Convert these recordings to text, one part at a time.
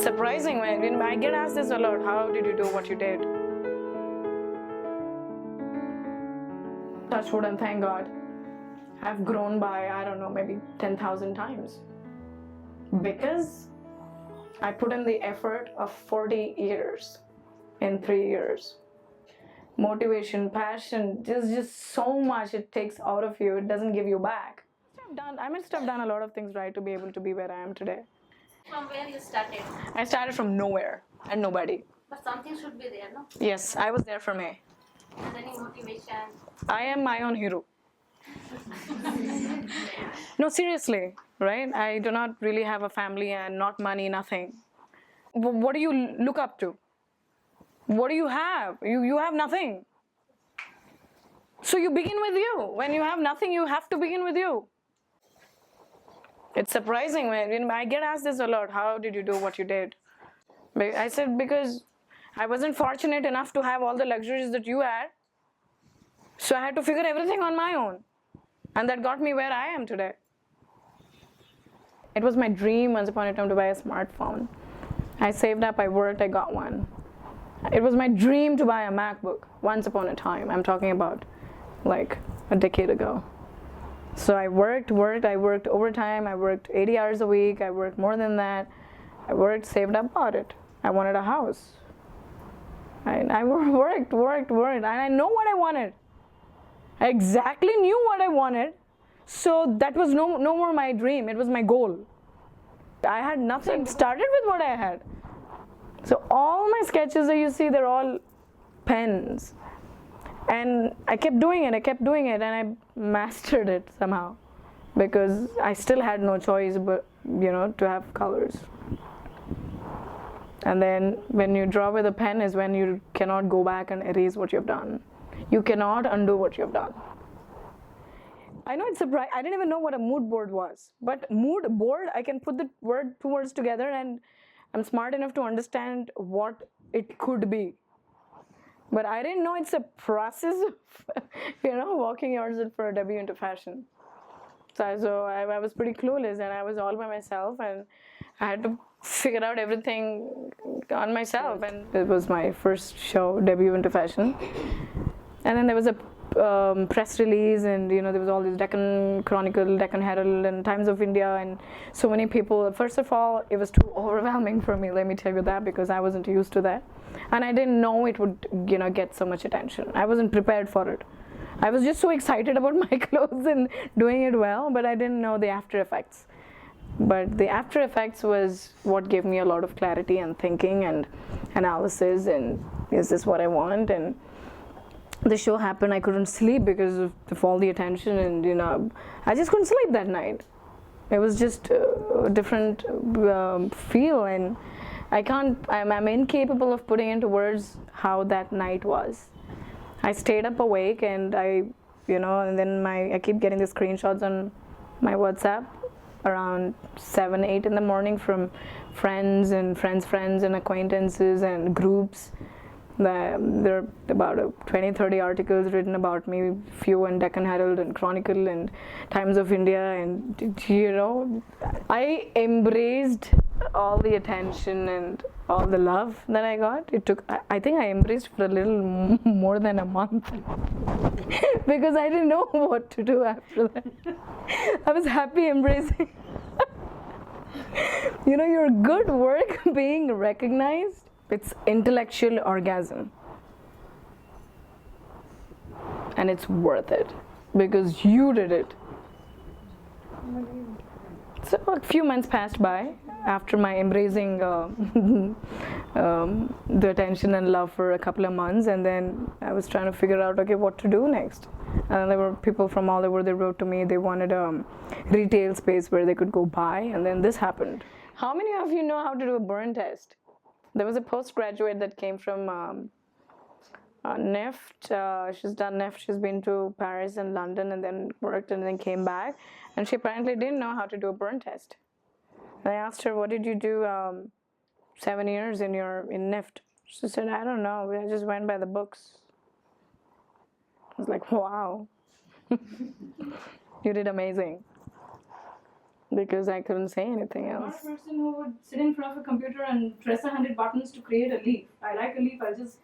surprising when I get asked this a lot. How did you do what you did? Touch wood and thank God, I've grown by, I don't know, maybe 10,000 times. Because I put in the effort of 40 years in 3 years. Motivation, passion, there's just so much it takes out of you, it doesn't give you back. I must have done a lot of things right to be able to be where I am today. From where you started? I started from nowhere and nobody. But something should be there, no? Yes, I was there for me. And any motivation? I am my own hero. No, seriously, right? I do not really have a family and not money, nothing. What do you look up to? What do you have? You have nothing. So you begin with you. When you have nothing, you have to begin with you. It's surprising when I get asked this a lot. How did you do what you did? I said, because I wasn't fortunate enough to have all the luxuries that you had. So I had to figure everything on my own. And that got me where I am today. It was my dream once upon a time to buy a smartphone. I saved up, I worked, I got one. It was my dream to buy a MacBook once upon a time. I'm talking about like a decade ago. So I worked overtime, I worked 80 hours a week, I worked more than that. I worked, saved up, bought it. I wanted a house. I worked, and I know what I wanted. I exactly knew what I wanted. So that was no more my dream, it was my goal. I had nothing, started with what I had. So all my sketches that you see, they're all pens. And I kept doing it, and I mastered it somehow. Because I still had no choice but, to have colors. And then when you draw with a pen is when you cannot go back and erase what you've done. You cannot undo what you've done. I know it's surprising. I didn't even know what a mood board was. But mood board, I can put the two words together and I'm smart enough to understand what it could be. But I didn't know it's a process of, walking yourself for a debut into fashion. So I was pretty clueless and I was all by myself and I had to figure out everything on myself. And it was my first show, debut into fashion. And then there was a press release and there was all this Deccan Chronicle, Deccan Herald and Times of India and so many people. First of all, it was too overwhelming for me, let me tell you that, because I wasn't used to that. And I didn't know it would get so much attention. I wasn't prepared for it. I was just so excited about my clothes and doing it well, but I didn't know the after effects. But the after effects was what gave me a lot of clarity and thinking and analysis and is this what I want? And the show happened, I couldn't sleep because of all the attention and I just couldn't sleep that night. It was just a different feel and I'm incapable of putting into words how that night was. I stayed up awake and and then I keep getting the screenshots on my WhatsApp around 7, 8 in the morning from friends and friends and acquaintances and groups. There are about 20, 30 articles written about me, few in Deccan Herald and Chronicle and Times of India, and I embraced all the attention and all the love that I got. I think I embraced for a little more than a month because I didn't know what to do after that. I was happy embracing. Your good work being recognized, it's intellectual orgasm. And it's worth it because you did it. So a few months passed by after my embracing the attention and love for a couple of months, and then I was trying to figure out, okay, what to do next. And there were people from all over, they wrote to me, they wanted a retail space where they could go buy, and then this happened. How many of you know how to do a burn test? There was a postgraduate that came from NIFT. She's done NIFT. She's been to Paris and London and then worked and then came back. And she apparently didn't know how to do a burn test. And I asked her, what did you do 7 years in NIFT? She said, I don't know. I just went by the books. I was like, wow. You did amazing. because I couldn't say anything I'm not else. a person who would sit in front of a computer and press 100 buttons to create a leaf. I like a leaf, I'll just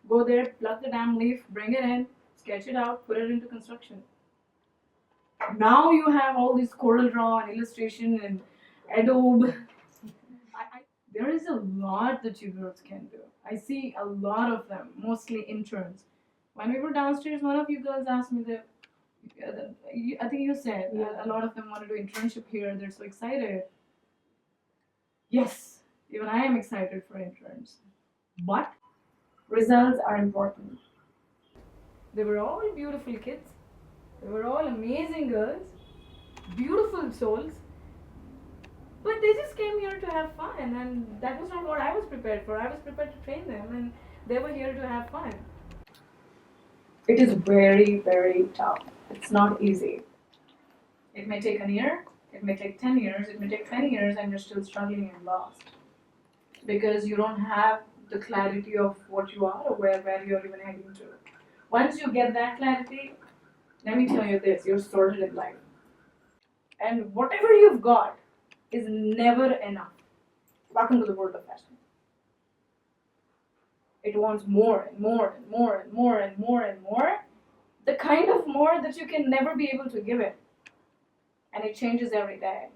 go there, pluck the damn leaf, bring it in, sketch it out, put it into construction. Now you have all these Corel Draw and illustration and Adobe. There is a lot that you girls can do. I see a lot of them, mostly interns. When we were downstairs, one of you girls asked me that. I think you said a lot of them want to do internship here. They're so excited. Yes, even I am excited for interns. But results are important. They were all beautiful kids. They were all amazing girls, beautiful souls. But they just came here to have fun, and that was not what I was prepared for. I was prepared to train them, and they were here to have fun. It is very, very tough. It's not easy. It may take a year, it may take 10 years, it may take 20 years, and you're still struggling and lost. Because you don't have the clarity of what you are or where you're even heading to. Once you get that clarity, let me tell you this, you're sorted in life. And whatever you've got is never enough. Welcome to the world of fashion. It wants more and more and more and more and more and more. The kind of more that you can never be able to give it. And it changes every day.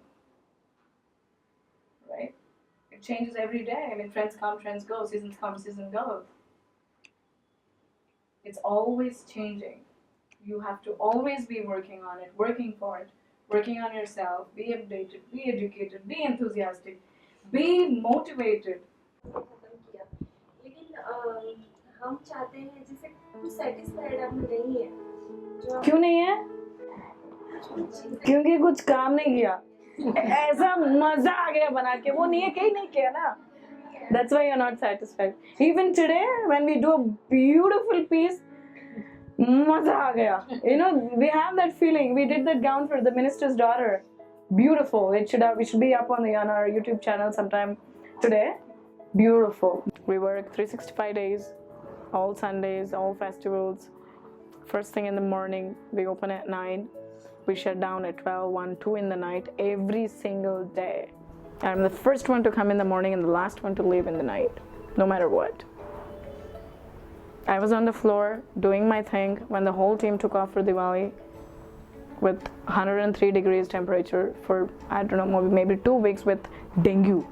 Right? It changes every day. I mean, trends come, trends go, seasons come, seasons go. It's always changing. You have to always be working on it, working for it, working on yourself, be updated, be educated, be enthusiastic, be motivated. खत्म किया लेकिन हम चाहते हैं जैसे कुछ satisfied अब नहीं है जो क्यों नहीं है? क्योंकि कुछ काम नहीं किया. ऐसा मजा आ गया बना के, वो नहीं है, कहीं नहीं किया ना. That's why you're not satisfied. Even today, when we do a beautiful piece, maza aa gaya. You know, we have that feeling. We did that gown for the minister's daughter. Beautiful. We should be up on our YouTube channel sometime today. Beautiful. We work 365 days, all Sundays, all festivals. First thing in the morning, we open at 9. We shut down at 12, 1, 2 in the night, every single day. I'm the first one to come in the morning and the last one to leave in the night, no matter what. I was on the floor doing my thing when the whole team took off for Diwali with 103 degrees temperature for, I don't know, maybe 2 weeks with dengue.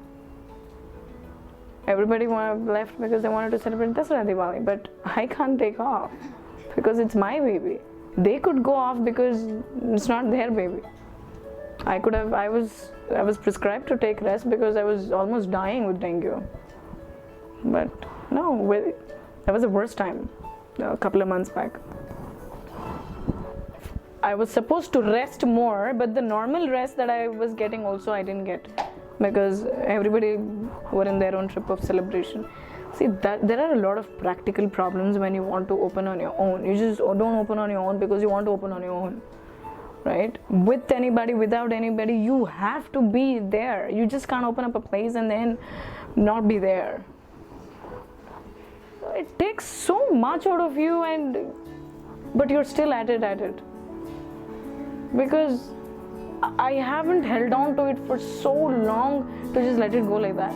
Everybody left because they wanted to celebrate Dasara Diwali, but I can't take off because it's my baby. They could go off because it's not their baby. I was prescribed to take rest because I was almost dying with dengue. But no, that was the worst time, a couple of months back. I was supposed to rest more, but the normal rest that I was getting also I didn't get because everybody were in their own trip of celebration. See, that there are a lot of practical problems when you want to open on your own. You just don't open on your own because you want to open on your own. Right? With anybody, without anybody, you have to be there. You just can't open up a place and then not be there. It takes so much out of you, but you're still at it. Because I haven't held on to it for so long to just let it go like that.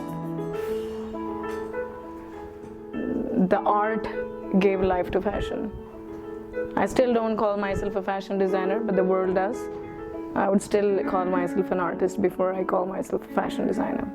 The art gave life to fashion. I still don't call myself a fashion designer, but the world does. I would still call myself an artist before I call myself a fashion designer.